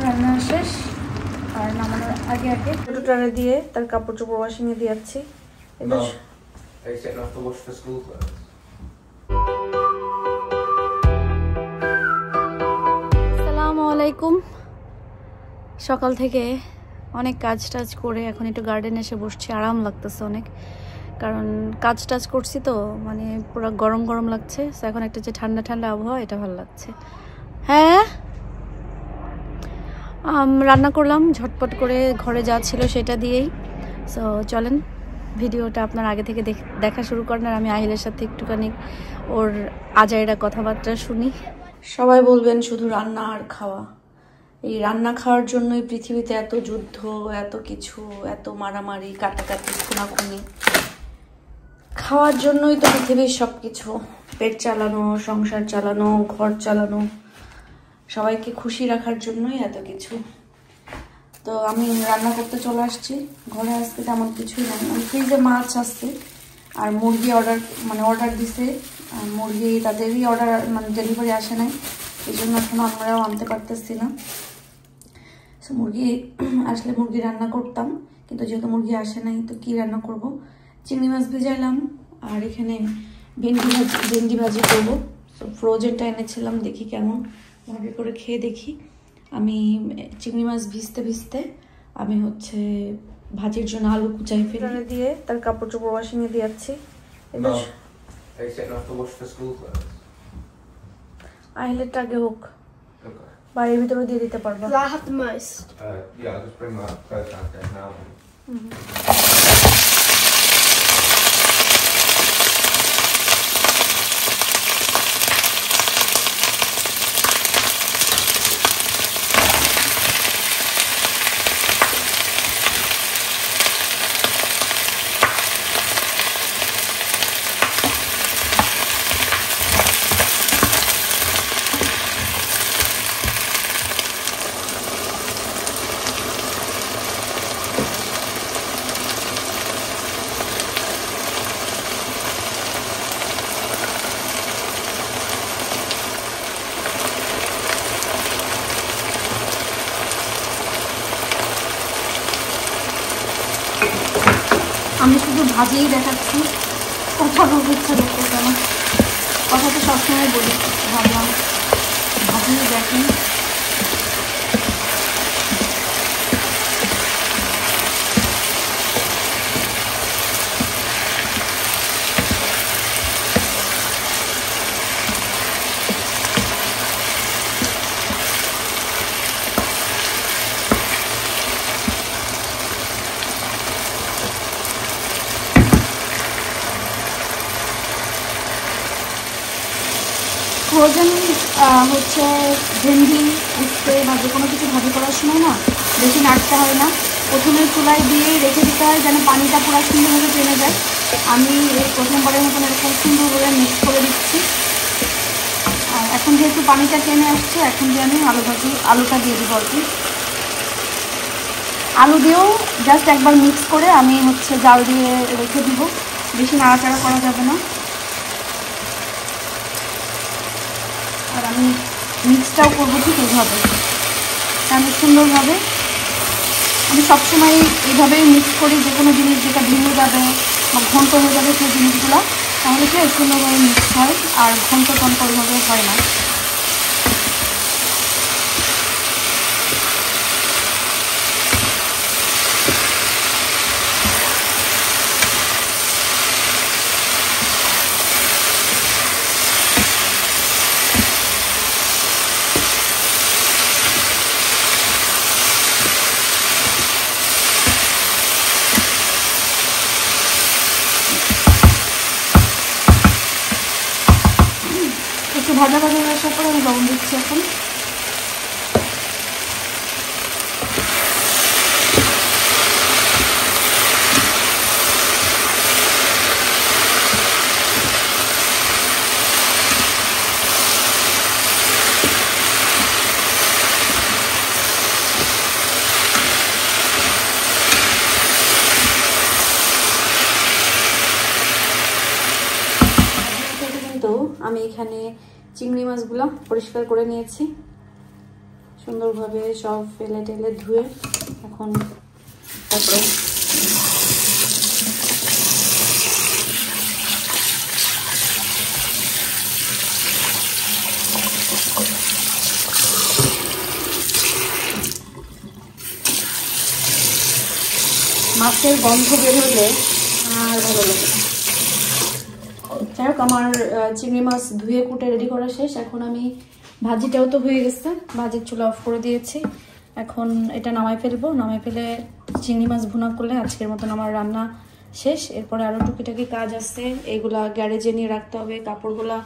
রান্না শেষ আর নামানোর আগে আগে দুটোটারে দিয়ে তার কাপড় চোপড় ওয়াশিংয়ে দিয়ে যাচ্ছি। আসসালামু আলাইকুম। সকাল থেকে অনেক কাজ টাজ করে এখন একটু গার্ডেনে এসে বসছি, আরাম লাগতেছে অনেক, কারণ কাজ টাজ করছি তো মানে পুরো গরম গরম লাগছে। এখন একটা যে ঠান্ডা ঠান্ডা আবহাওয়া, এটা ভালো লাগছে। হ্যাঁ, রান্না করলাম ঝটপট করে, ঘরে যা ছিল সেটা দিয়েই। সো চলেন ভিডিওটা আপনার আগে থেকে দেখা শুরু করেন, আর আমি আহিলের সাথে একটুখানি ওর আজাইরা কথাবার্তা শুনি। সবাই বলবেন শুধু রান্না আর খাওয়া, এই রান্না খাওয়ার জন্যই পৃথিবীতে এত যুদ্ধ, এত কিছু, এত মারামারি, কাটাকাটি, খুনাখুনি। খাওয়ার জন্যই তো পৃথিবীর সব কিছু, পেট চালানো, সংসার চালানো, ঘর চালানো, সবাইকে খুশি রাখার জন্যই এত কিছু। তো আমি রান্না করতে চলে আসছি। ঘরে আজকে তেমন কিছুই নাই, ফ্রিজে মাছ আসছে আর মুরগি অর্ডার দিছে। মুরগি তাদেরই অর্ডার ডেলিভারি আসে নাই, এই জন্য এখন আমরাও আনতে পারতেছি না। সো মুরগি আসলে মুরগি রান্না করতাম, কিন্তু যেহেতু মুরগি আসে নাই তো কি রান্না করব। চিংড়ি মাছ ভিজাইলাম আর এখানে ভেন্ডি ভাজি করবো। সো ফ্রোজেনটা এনেছিলাম, দেখি কেমন ভাবে করে খেয়ে দেখি। আমি চিংড়ি মাছ ভিজতে ভিজতে আমি ভাজির জন্য আলু কুচাই ফেলে দিয়ে তার কাপড় চোপড় ওয়াশিংয়ে দিয়ে যাচ্ছি। আহিলেরটা আগে হোক, বাড়ির ভিতরে দিয়ে দিতে পারবা। আমি শুধু ভাজিই দেখাচ্ছি, কথা বলতে ইচ্ছা করতে কেন, কথা তো সবসময় বলি, ভাবলাম ভাজিই দেখেন। ফ্রোজেন ভেন্ডি উঠতে বা যে কোনো কিছু ভাজি করার সময় না বেশি নাড়তে হয় না, প্রথমে চুলায় দিয়ে রেখে দিতে হয় যেন পানিটা পুরো সুন্দরভাবে টেনে যায়। আমি এই প্রথমবারের মতন এরকম সুন্দরভাবে মিক্স করে দিচ্ছি। আর এখন যেহেতু পানিটা টেনে আসছে, এখন দিয়ে আমি আলুটা দিয়ে দিব আর কি। আলু দিয়েও জাস্ট একবার মিক্স করে আমি জাল দিয়ে রেখে দিব, বেশি নাড়াচাড়া করা যাবে না। আর আমি মিক্সটাও করবো ঠিক এইভাবে, আমি সুন্দরভাবে, আমি সবসময় এইভাবেই মিক্স করি। যে কোনো জিনিস যেটা ভেঙে যাবে বা ঘন্ট হয়ে যাবে সেই জিনিসগুলো, তাহলে কি সুন্দরভাবে মিক্স হয় আর ঘন্ট ওইভাবে হয় না। ভাজা ভাজা আসার পরে আমি লবণ দিচ্ছি এখন। আমি এখানে চিংড়ি মাছগুলো পরিষ্কার করে নিয়েছি, সুন্দরভাবে সব ফেলে টেলে ধুয়ে এখন তারপরে মাছের গন্ধ বের হলে আর ভালো লাগে। যাই হোক, আমার চিংড়ি মাছ ধুয়ে কুটে রেডি করা শেষ। এখন আমি ভাজিটাও তো হয়ে গেছে, ভাজির চুলা অফ করে দিয়েছি। এখন এটা নামাই ফেলবো, নামাই ফেলে চিংড়ি মাছ ভুনা করলে আজকের মতন আমার রান্না শেষ। এরপরে আরও টুকিটাকি কাজ আছে, এইগুলা গ্যারেজে নিয়ে রাখতে হবে, কাপড়গুলা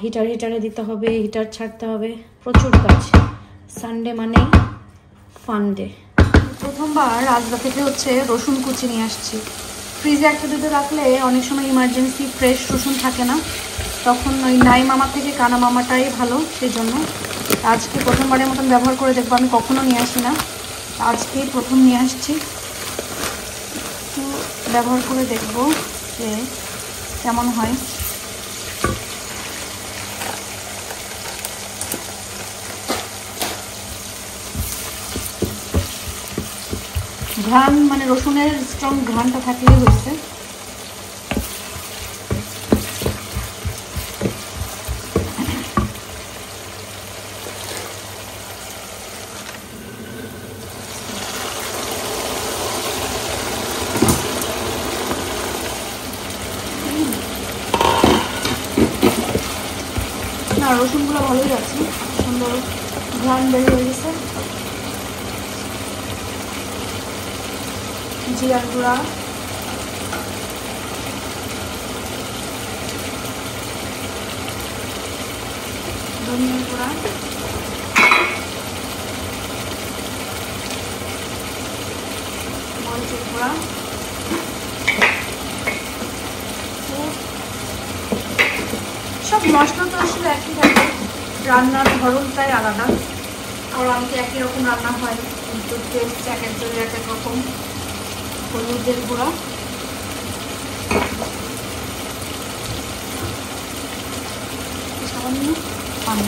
হিটারে দিতে হবে, হিটার ছাড়তে হবে, প্রচুর কাজ। সানডে মানেই ফান ডে। প্রথমবার আজরা থেকে হচ্ছে রসুন কুচি নিয়ে আসছি। ফ্রিজে একটা দুটো রাখলে অনেক সময় ইমার্জেন্সি ফ্রেশ রসুন থাকে না, তখন ওই নাই মামা থেকে কানা মামাটাই ভালো। সেই জন্য আজকে প্রথমবারের মতন ব্যবহার করে দেখবো। আমি কখনো নিয়ে আসি না, আজকেই প্রথম নিয়ে আসছি। তো ব্যবহার করে দেখবো যে কেমন হয়। ঘ্রাণ মানে রসুনের স্ট্রং ঘ্রাণটা থাকলেই হয়েছে। না, রসুনগুলো ভালোই আছে, সুন্দর ঘ্রাণ বের হয়ে গেছে। জিরার গুঁড়া, ধনিয়ার গুঁড়া, মরিচের গুঁড়া, সব মশলা তো আসলে একই থাকে, রান্নার ধরনটাই আলাদা। আর আমাকে একই রকম রান্না হয়, কিন্তু টেস্ট এক একজনের এক এক রকম। হলুদের গুঁড়া, সামান্য পানি।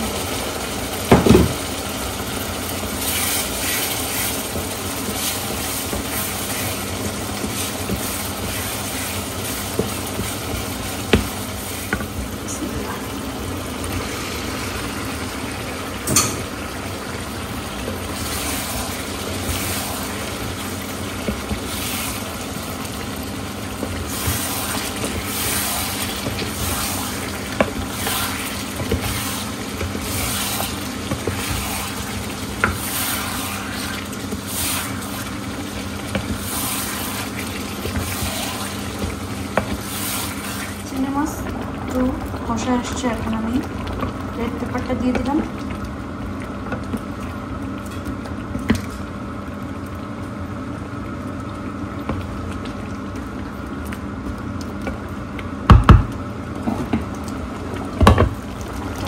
মাছ একটু কষা আসছে, এখন আমি রেড পেপারটা দিয়ে দিলাম।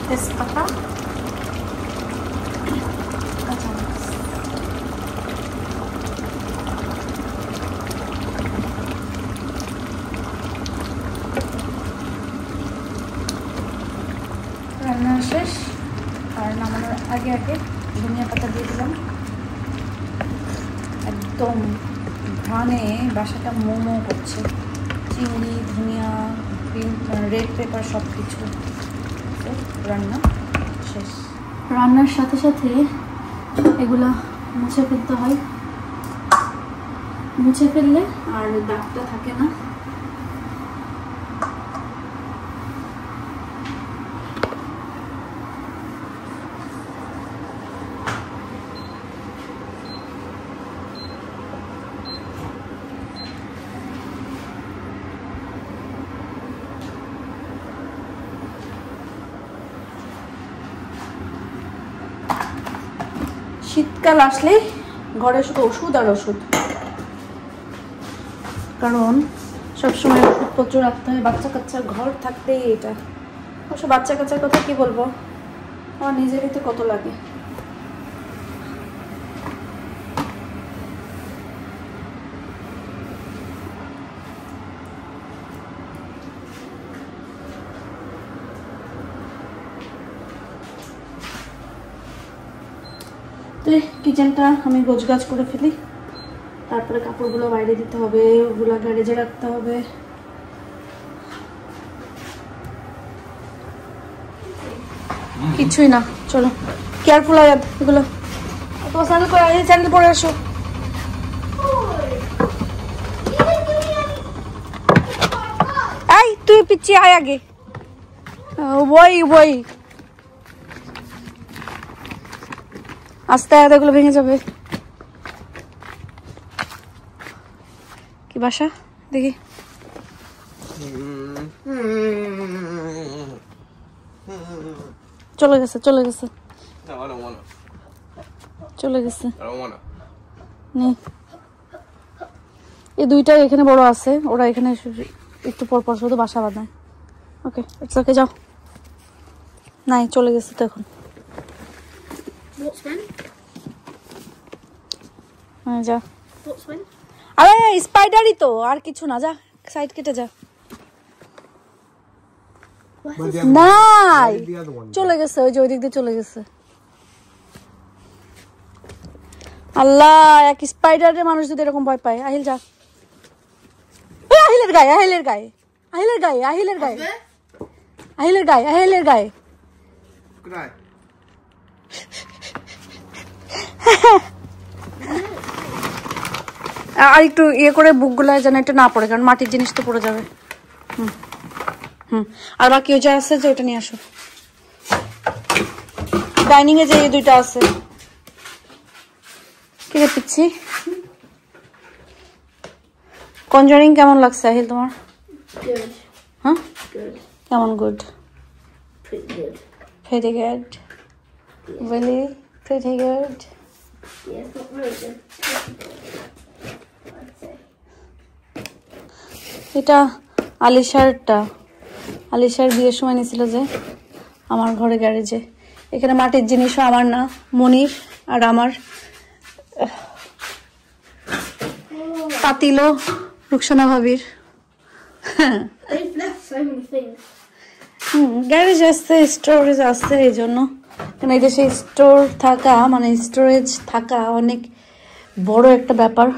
তেজপাতা, কাঁচা মরিচ, রান্না শেষ। আর নামানোর আগে আগে ধনিয়া পাতা দিয়ে দিলাম। একদম ঘ্রাণে বাসাটা মোমো করছে। চিংড়ি, ধনিয়া, রেড পেপার সব কিছু। রান্না শেষ। রান্নার সাথে সাথে এগুলা মুছে ফেলতে হয়, মুছে ফেললে আর দাগটা থাকে না। শীতকাল আসলে ঘরে শুধু ওষুধ আর ওষুধ, কারণ সবসময় ওষুধপত্র রাখতে হয়। বাচ্চা কাচ্চার ঘর থাকতেই এটা। অবশ্য বাচ্চা কাচ্চার কথা কি বলবো, আমার নিজেরই তো কত লাগে। তো কিচেনটা আমি গোছগাছ করে ফেলি, তারপরে কাপড়গুলো বাইরে দিতে হবে, ওগুলো গ্যারেজে রাখতে হবে। কিছুই না, চলো কেয়ারফুল আয়াত, এগুলো তোমার স্যান্ডেল পরে আসো, স্যান্ডেল পরে আসো। এই তুই পিছিয়ে আয় আগে, ওই ওই আস্তে আয়াত, এগুলো ভেঙে যাবে। কি বাসা দেখি, চলে গেছে চলে গেছে চলে গেছে। এই দুইটা এখানে বড় আছে, ওরা এখানে একটু পর পর শুধু বাসা বাঁধায়। ওকে ইটস ওকে, যাও। নাই চলে গেছে তো এখন। হ্যাঁ যা, আরে স্পাইডারই তো, আর কিছু না, যা সাইড কেটে যা। নাই চলে গেছে, ওই যে ওই দিক দিয়ে চলে গেছে। আল্লাহ, এক স্পাইডারের মানুষ যদি এরকম ভয় পায়। আহিল যা, আহিলের গায়ে, আহিলের গায়ে, আহিলের গায়ে, আহিলের গায়ে, আহিলের গায়ে, আহিলের গায়ে। আর একটু ইয়ে করে বুক গুলা যেন একটু না পড়ে, কারণ মাটির জিনিস তো পড়ে যাবে। আর বাকি ওই যা আছে যে ওটা নিয়ে আসো। ডাইনিং এ যে এই দুইটা আছে। কি রে পিচ্ছি, কনজারিং কেমন লাগছে আহিল তোমার? হ্যাঁ কেমন? Good, pretty good, really pretty good. Yeah, it's not very good. এটা আলিশারটা, আলিশার বিয়ের সময় নিয়েছিল যে আমার ঘরে গ্যারেজে। এখানে মাটির জিনিসও আমার না, মনির আর আমার। পাতিলও রুকসানা ভাবির। They've left so many things. Garage আছে, স্টোরেজ আছে, এই জন্য। কারণ এই দেশে স্টোর থাকা মানে স্টোরেজ থাকা অনেক বড় একটা ব্যাপার।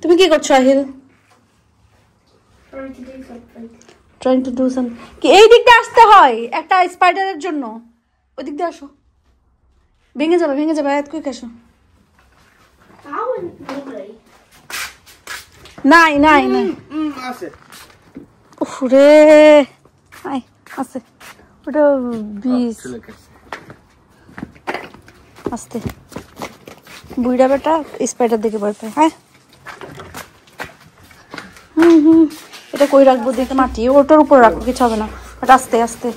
তুমি কি করছো Ahil? Trying to do something. কি এই দিকটা আসতে হয় একটা স্পাইডারের জন্য? ওই দিক দিয়ে আসো, ভেঙে যাবে ভেঙে যাবে। আয়াত কই আসো। নাই নাই নাই আছে, উফরে আই আছে, ওটা বিষ। আস্তে, বুইড়া বেটা স্পাইডার দেখে ভয় পায়। হ্যাঁ এটা কই রাখবো দেখে? মাটি ওটার উপর রাখবো, কিছু হবে না। বাট আস্তে আস্তে,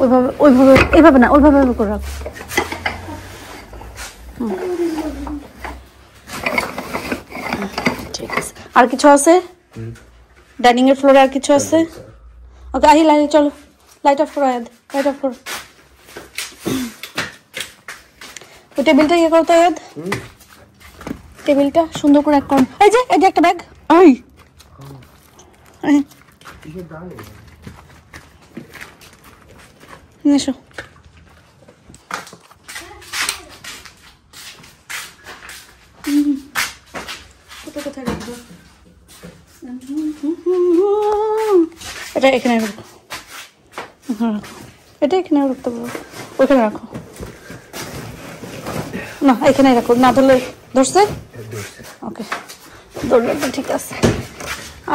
ওইভাবে ওইভাবে, এইভাবে না, ওইভাবে করে রাখবো। ঠিক আছে, আর কিছু আছে ডাইনিং এর ফ্লোরে? আর কিছু আছে? ওকে আহিল আহিল চলো, লাইট অফ করো, আয়াদ লাইট অফ করো। ওই টেবিলটা ইয়ে করো তো আয়াদ, টেবিলটা সুন্দর করে এক করুন। এই যে একটা ব্যাগ, এই এসো। কোথায় রাখবো এটা? এখানে রাখো, এটা এখানে রাখতে পারবো, ওইখানে রাখো না, এখানে রাখো। না ধরলে ধরছে? ওকে ধরলে তো ঠিক আছে।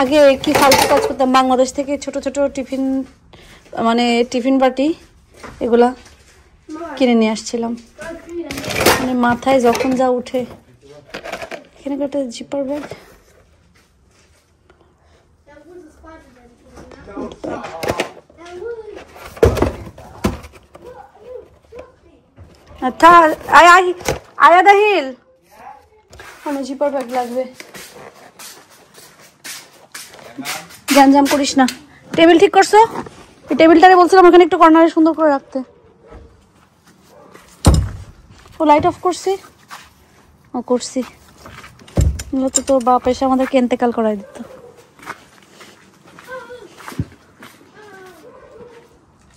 আগে কি ফালতু কাজ করতাম, বাংলাদেশ থেকে ছোট ছোট টিফিন মানে টিফিন বাটি এগুলা কিনে নিয়ে আসছিলাম। মানে মাথায় যখন যা উঠে। এখানে একটা জিপার ব্যাগ, আচ্ছা আয়াদ আহিল মানে জিপার ব্যাগ লাগবে। গ্যাঞ্জাম করিস না। টেবিল ঠিক করছো? এই টেবিলটারে বলছিলাম ওখানে একটু কর্নারে সুন্দর করে রাখতে। ও লাইট অফ করছি? ও করছি, তো তোর বাপ এসে আমাদেরকে এন্তেকাল করাই দিত।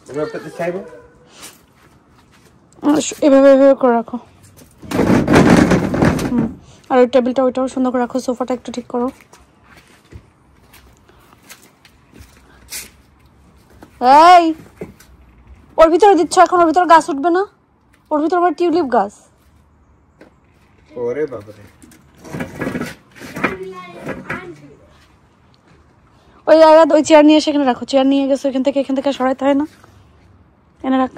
We're gonna put this table. এভাবে এভাবে করে রাখো। আর ওই টেবিলটা ওইটাও সুন্দর করে রাখো, সোফাটা একটু ঠিক করো। এই ওর ভিতরে দিচ্ছ এখন, ওর ভিতরে গাছ উঠবে না, ওর ভিতরে আবার টিউলিপ গাছ। ওরে বাবারে, ওই জায়গায় ওই চেয়ার নিয়ে সেখানে রাখো, চেয়ার নিয়ে গেছো এখান থেকে সরাইতে হয় না, এনে রাখ।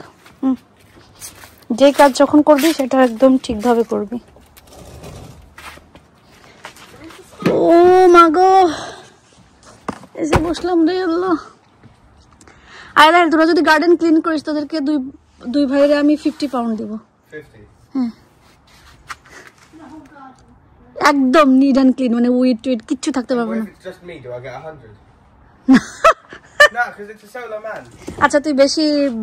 যে কাজ যখন করবি সেটা একদম ঠিকভাবে করবি। ও মা গো, এসে বসলাম রে আল্লাহ। আরে তোরা যদি গার্ডেন ক্লিন করিস তোদেরকে দুই ভাইরে আমি 50 পাউন্ড দিব। 50? হ্যাঁ একদম নিট অ্যান্ড ক্লিন, মানে উইড টুইড কিচ্ছু থাকতে পারবে না। What if it's just me? Do I get 100? No, because it's a solo man. আচ্ছা তুই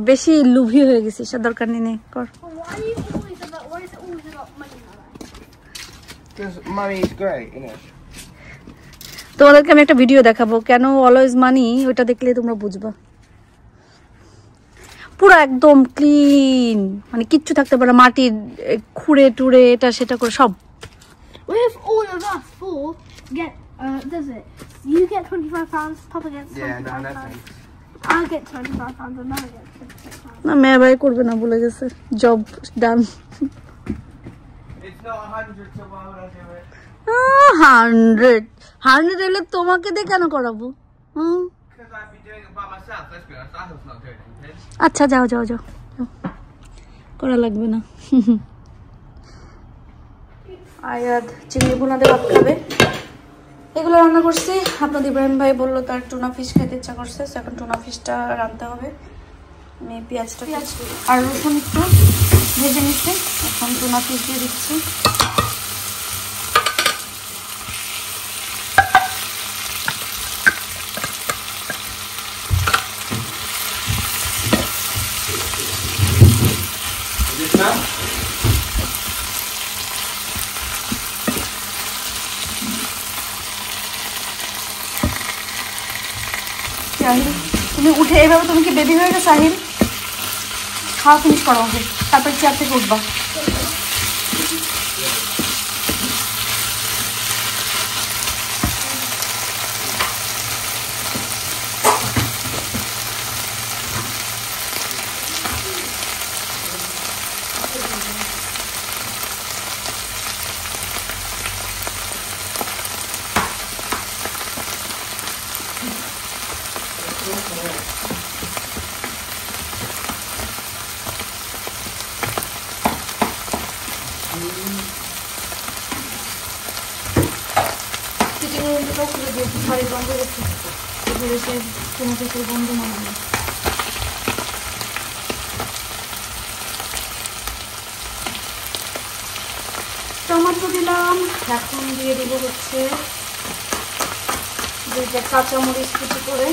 বেশি লুভি হয়ে গেছিস, দরকার নেই, নে কর। Why is it always about money like that? Because money is great, isn't it? তোমাদেরকে আমি একটা ভিডিও দেখাবো কেন অলওয়েজ মানি, ওইটা দেখলে তোমরা বুঝবা। পুরো একদম ক্লিন, মানে কিচ্ছু থাকতে পারে না, মাটির খুঁড়ে টুড়ে এটা সেটা করে সব। What if all of us four get, does it? You get £25, Papa gets £25. No thanks. I'll get £25 and Mama gets £26. না মেয়ে ভাই করবে না, বলে গেছে, job done. It's not 100, so why would I do it? 100 হলে তোমাকে দিয়ে কেন করাবো? Because I'd be doing it by myself. Let's be honest, Adam's not doing anything. আচ্ছা যাও করা লাগবে না। আয়াদ চিংড়ি ভুনা দিয়ে ভাত খাবে, এগুলো রান্না করছি। আপনাদের ইব্রাহিম ভাই বললো তার টুনা ফিশ খেতে ইচ্ছা করছে, এখন টুনা ফিশটা রাঁধতে হবে। আমি পেঁয়াজটা আর রসুন একটু ভেজে নিচ্ছি, এখন টুনা ফিশ দিয়ে দিচ্ছি। সাহিল তুমি উঠে এইভাবে, তুমি কি বেবি হয়ে গেছো সাহিল? খাওয়া ফিনিশ করো আমাকে, তারপর চেয়ার থেকে উঠবা। টমেটো দিলাম, এখন দিয়ে দিব হচ্ছে দুইটা কাঁচামরিচ কুচি করে।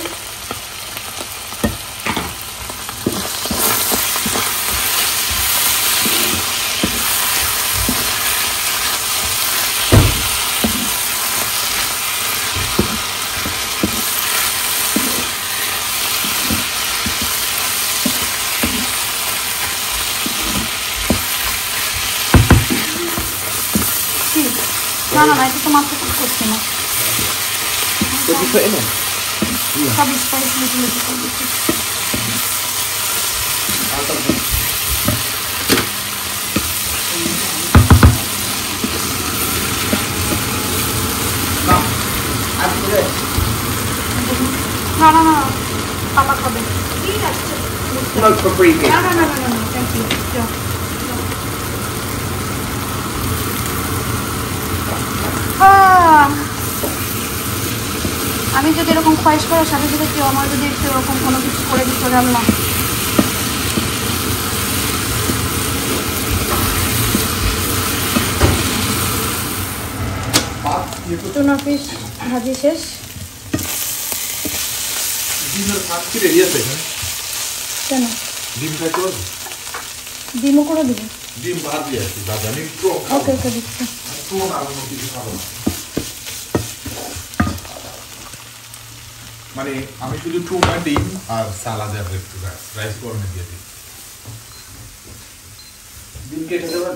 না এটা তো মাত্র কুক করছি না, সব স্পাইস মিশিয়ে করে দিচ্ছি। না পাপা খাবে। No, for free. No, thank you. আমি যদি এরকম খয়েস করার সাথে সাথে কেউ আমার যদি একটু এরকম কোনো কিছু করে দিত জানলাম। টুনা ফিশ ভাজি শেষ। কেন ডিমও করে দিব? ডিম ভাজি আছে দাদা, আমি একটু ওকে দিচ্ছি। মানে আমি শুধু টুনা ডিম আর সালাদে আর একটু রাইস গরমে দিয়ে দিই ডিম কেটে দেবো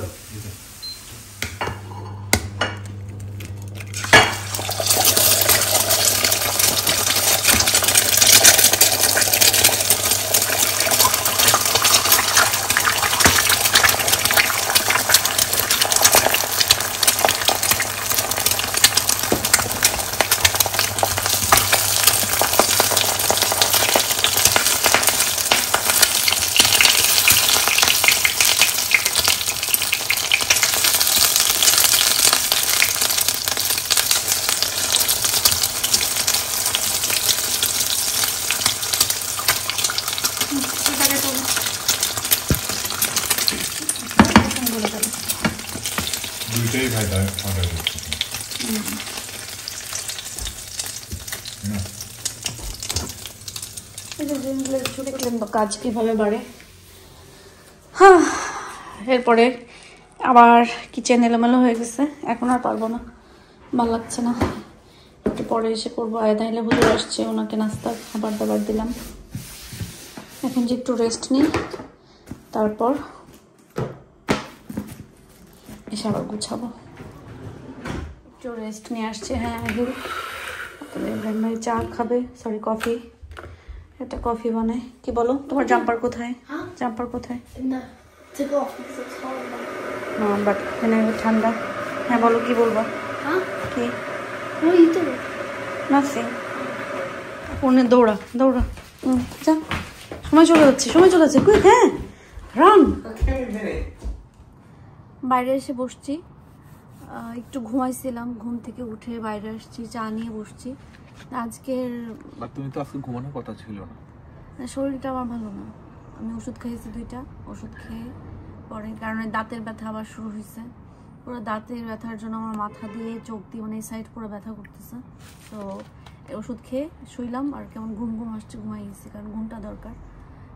দুইটাই ফায়দা অর্ডার করছি কাজ কিভাবে বাড়ে। হ্যাঁ, এরপরে আবার কিচেন এলোমেলো হয়ে গেছে, এখন আর পারবো না, ভালো লাগছে না, একটু পরে এসে করবো। আয়দাইলে হুজুর আসছে, ওনাকে নাস্তা খাবার দাবার দিলাম। এখন যে একটু রেস্ট নিই, তারপর এসে আবার গুছাবো। একটু রেস্ট নিয়ে আসছে। হ্যাঁ, আহিল ইব্রাহিম ভাই চা খাবে, সরি কফি, এটা কফি বানায়। কি বলো, তোমার জাম্পার কোথায়? জাম্পার কোথায়? No, to go off because it's horrible. না, বাট এখানে ঠান্ডা। হ্যাঁ বলো, কি বলবো? Huh? কি? What are you doing? Nothing. ফোনে দৌড়া দৌড়া, যা, সময় চলে যাচ্ছে, সময় চলে যাচ্ছে, কুইক, হ্যাঁ রান। বাইরে এসে বসছি, একটু ঘুমাইছিলাম, ঘুম থেকে উঠে বাইরে আসছি, চা নিয়ে বসছি। আজকের তুমি তো আজকে ঘুমানোর কথা ছিল না। শরীরটা আমার ভালো না, আমি ওষুধ খাইছি 2টা, ওষুধ খেয়ে পরে কারণে দাঁতের ব্যথা আবার শুরু হয়েছে। পুরো দাঁতের ব্যথার জন্য আমার মাথা দিয়ে চোখ দিয়ে মানে এই সাইড পুরো ব্যথা করতেছে। তো ওষুধ খেয়ে শুইলাম, আর কেমন ঘুম ঘুম আসছে, ঘুমাই গেছি, কারণ ঘুমটা দরকার।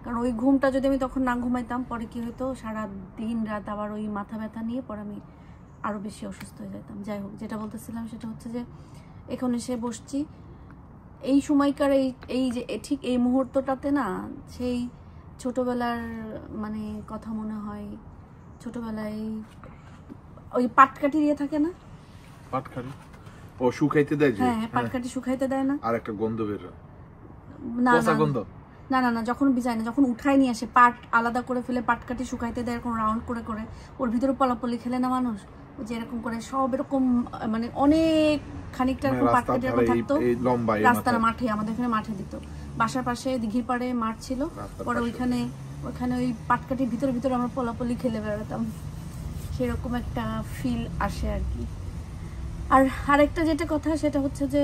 কারণ ওই ঘুমটা যদি আমি তখন না ঘুমাইতাম, পরে কি হতো, সারা দিন রাত আবার ওই মাথা ব্যথা নিয়ে পরে আমি আরও বেশি অসুস্থ হয়ে যেতাম। যাই হোক, যেটা বলতেছিলাম সেটা হচ্ছে যে এখন এসে বসছি, এই সময়কার এই যে ঠিক এই মুহূর্তটাতে না, সেই ছোটবেলার মানে কথা মনে হয়। ছোটবেলায় ওই পাটকাঠি দিয়ে থাকে না, পাটকাঠি ও শুকাইতে দেয়, হ্যাঁ পাটকাঠি শুকাইতে দেয় না, আর একটা গন্ধ বের হয়, না পচা গন্ধ। না না না, যখন ভিজায় না, যখন উঠায় নিয়ে আসে, পাট আলাদা করে ফেলে পাটকাঠি শুকাইতে দেয়, এরকম রাউন্ড করে করে, ওর ভিতরে পলাপলি খেলে না মানুষ, যে এরকম করে সব এরকম মানে অনেক খানিকটা এরকম পাটকাঠি এরকম থাকতো রাস্তার মাঠে, আমাদের এখানে মাঠে দিত, বাসার পাশে দিঘির পাড়ে মাঠ ছিল, পরে ওইখানে ওই পাটকাঠির ভিতরে ভিতরে আমরা পলাপলি খেলে বেড়াতাম, সেরকম একটা ফিল আসে আর কি। আর আরেকটা যেটা কথা সেটা হচ্ছে যে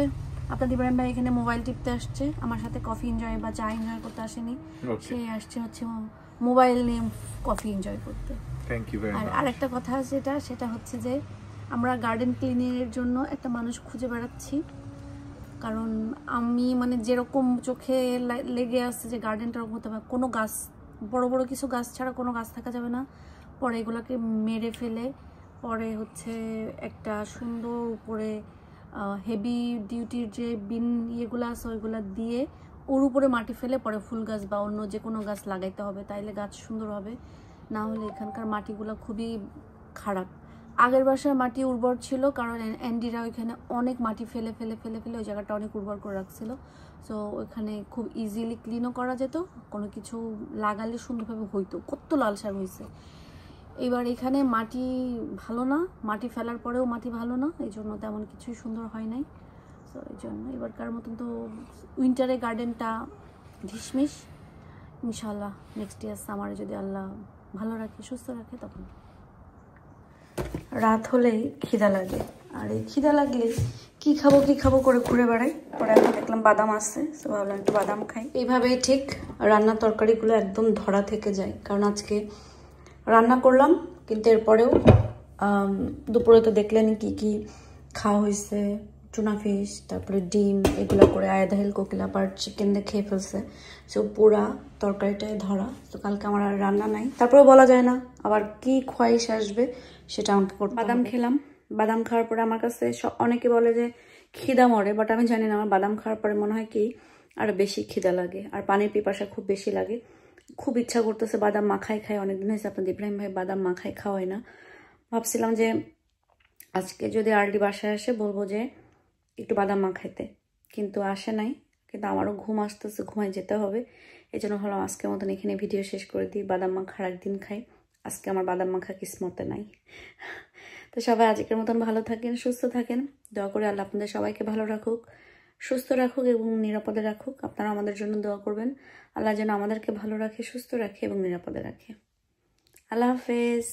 আপনার ইব্রাহিম ভাই এখানে মোবাইল টিপতে আসছে, আমার সাথে কফি এনজয় বা চা এনজয় করতে আসেনি, সে আসছে হচ্ছে মোবাইল নিয়ে কফি এনজয় করতে। Thank you very much. আর আরেকটা কথা সেটা হচ্ছে যে আমরা গার্ডেন ক্লিনিং এর জন্য একটা মানুষ খুঁজে বেড়াচ্ছি, কারণ আমি মানে যেরকম চোখে লেগে আসছে যে গার্ডেনটা হতে হবে, কোনো গাছ, বড় বড় কিছু গাছ ছাড়া কোনো গাছ থাকা যাবে না, পরে এগুলোকে মেরে ফেলে পরে হচ্ছে একটা সুন্দর উপরে হেভি ডিউটির যে বিন ইয়েগুলো আছে ওইগুলো দিয়ে ওর উপরে মাটি ফেলে পরে ফুল গাছ বা অন্য যে কোনো গাছ লাগাইতে হবে, তাইলে গাছ সুন্দর হবে। না হলে এখানকার মাটিগুলো খুবই খারাপ। আগের বাসার মাটি উর্বর ছিল, কারণ অ্যান্ডিরা ওইখানে অনেক মাটি ফেলে ফেলে ফেলে ফেলে ওই জায়গাটা অনেক উর্বর করে রাখছিল, সো ওইখানে খুব ইজিলি ক্লিনও করা যেত, কোনো কিছু লাগালে সুন্দরভাবে হইতো, কত লাল শাক হয়েছে। এবার এখানে মাটি ভালো না, মাটি ফেলার পরেও মাটি ভালো না, এই জন্য তেমন কিছুই সুন্দর হয় নাই। সো এই জন্য এবারকার মতন তো উইন্টারে গার্ডেনটা ঢিসমিস, ইনশাল্লাহ নেক্সট ইয়ার সামারে যদি আল্লাহ ভালো রাখে সুস্থ রাখে তখন। রাত হলেই খিদা লাগে, আর এই খিদা লাগলে কি খাবো করে ঘুরে বেড়াই, পরে এখন দেখলাম বাদাম আছে, সো ভাবলাম একটু বাদাম খাই। এইভাবেই ঠিক রান্নার তরকারিগুলো একদম ধরা থেকে যায়, কারণ আজকে রান্না করলাম কিন্তু এরপরেও দুপুরে তো দেখলেন কি কি খাওয়া হয়েছে, টুনা ফিশ, তারপরে ডিম, এগুলো করে আয়াদাহিল কোকিলা পার চিকেন দিয়ে খেয়ে ফেলছে, সো পুরা তরকারিটাই ধরা। তো কালকে আমার আর রান্না নাই, তারপরেও বলা যায় না আবার কি খোয়াইশ আসবে, সেটা আমাকে করতে হবে। বাদাম খেলাম, বাদাম খাওয়ার পরে আমার কাছে অনেকে বলে যে খিদা মরে, বাট আমি জানি না, আমার বাদাম খাওয়ার পরে মনে হয় কি আর বেশি খিদা লাগে, আর পানির পিপাসা খুব বেশি লাগে। খুব ইচ্ছা করতেছে বাদাম মাখাই খাই, অনেকদিন হয়েছে আপনাদের ইব্রাহিম ভাই বাদাম মাখাই খাওয়াই না। ভাবছিলাম যে আজকে যদি আর্লি বাসায় আসে বলবো যে একটু বাদাম মাখাইতে, কিন্তু আসে নাই। কিন্তু আমারও ঘুম আসতেছে, ঘুমায় যেতে হবে। এই জন্য ভাবলাম আজকের মতন এখানে ভিডিও শেষ করে দিই, বাদাম মাখার একদিন খাই। আজকে আমার বাদাম মাখা কিসমতে নাই। তো সবাই আজকের মতন ভালো থাকেন, সুস্থ থাকেন। দোয়া করে আল্লাহ আপনাদের সবাইকে ভালো রাখুক, সুস্থ রাখুক এবং নিরাপদে রাখুক। আপনারা আমাদের জন্য দোয়া করবেন, আল্লাহ যেন আমাদেরকে ভালো রাখে, সুস্থ রাখে এবং নিরাপদে রাখে। আল্লাহ হাফেজ।